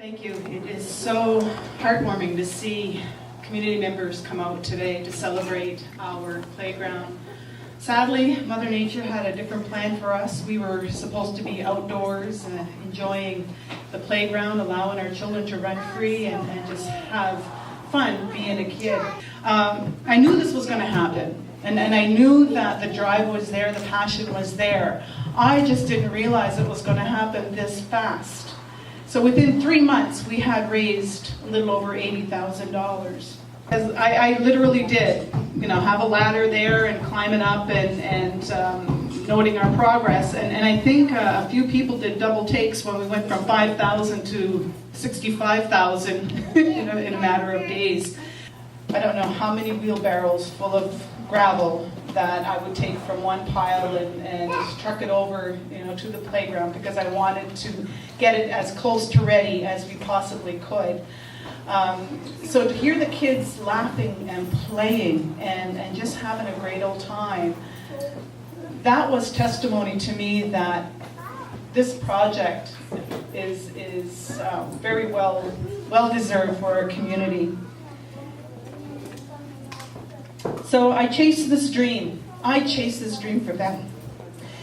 Thank you. It is so heartwarming to see community members come out today to celebrate our playground. Sadly, Mother Nature had a different plan for us. We were supposed to be outdoors, enjoying the playground, allowing our children to run free and just have fun being a kid. I knew this was going to happen, and I knew that the drive was there, the passion was there. I just didn't realize it was going to happen this fast. So within 3 months, we had raised a little over $80,000. I literally did, have a ladder there and climbing up and noting our progress. And I think a few people did double takes when we went from 5,000 to 65,000 in a matter of days. I don't know how many wheelbarrows full of gravel that I would take from one pile and truck it over, to the playground, because I wanted to get it as close to ready as we possibly could. So to hear the kids laughing and playing and just having a great old time, that was testimony to me that this project is very well deserved for our community. So I chased this dream. I chased this dream for them,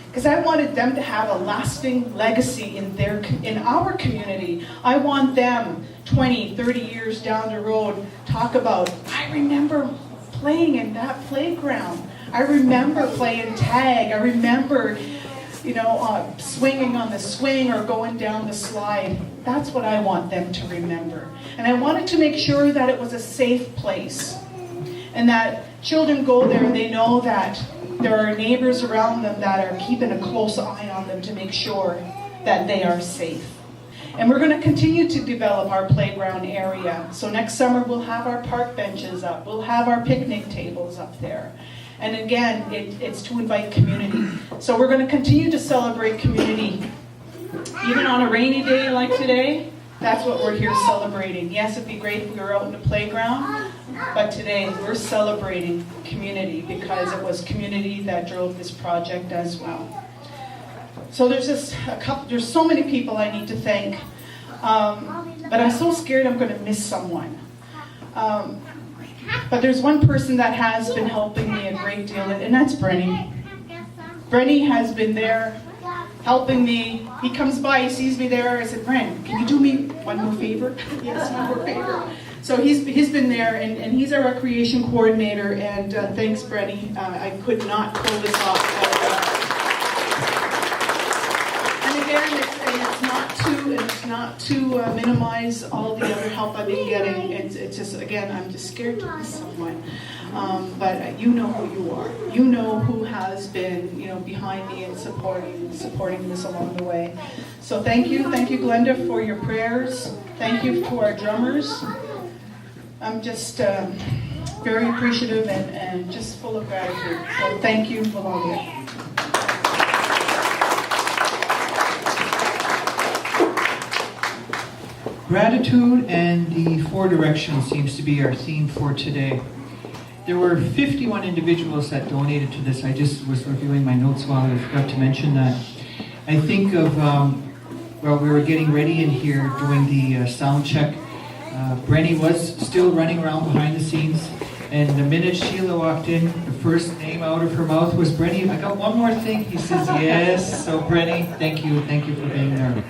because I wanted them to have a lasting legacy in our community. I want them 20, 30 years down the road talk about, I remember playing in that playground. I remember playing tag. I remember, swinging on the swing or going down the slide. That's what I want them to remember. And I wanted to make sure that it was a safe place, and that children go there and they know that there are neighbors around them that are keeping a close eye on them to make sure that they are safe. And we're going to continue to develop our playground area. So next summer we'll have our park benches up. We'll have our picnic tables up there. And again, it's to invite community. So we're going to continue to celebrate community. Even on a rainy day like today, that's what we're here celebrating. Yes, it'd be great if we were out in the playground, but today we're celebrating community, because it was community that drove this project as well. So there's so many people I need to thank, but I'm so scared I'm going to miss someone. But there's one person that has been helping me a great deal, and that's Brenny. Brenny has been there helping me. He comes by, he sees me there. I said, Bren, can you do me one more favor? Yes, one more favor. So he's been there, and he's our recreation coordinator, and thanks, Brenny. I could not pull this off. And again, it's not to minimize all the other help I've been getting. It's just, again, I'm just scared to miss someone. But you know who you are. You know who has been, behind me and supporting this along the way. So thank you, Glenda, for your prayers. Thank you to our drummers. I'm just very appreciative and just full of gratitude. So thank you, Valeria. Gratitude and the four directions seems to be our theme for today. There were 51 individuals that donated to this. I just was reviewing my notes while I forgot to mention that. I think of, we were getting ready in here doing the sound check. Brenny was still running around behind the scenes, and the minute Sheila walked in, the first name out of her mouth was Brenny. I got one more thing. He says, yes. So Brenny, thank you for being there.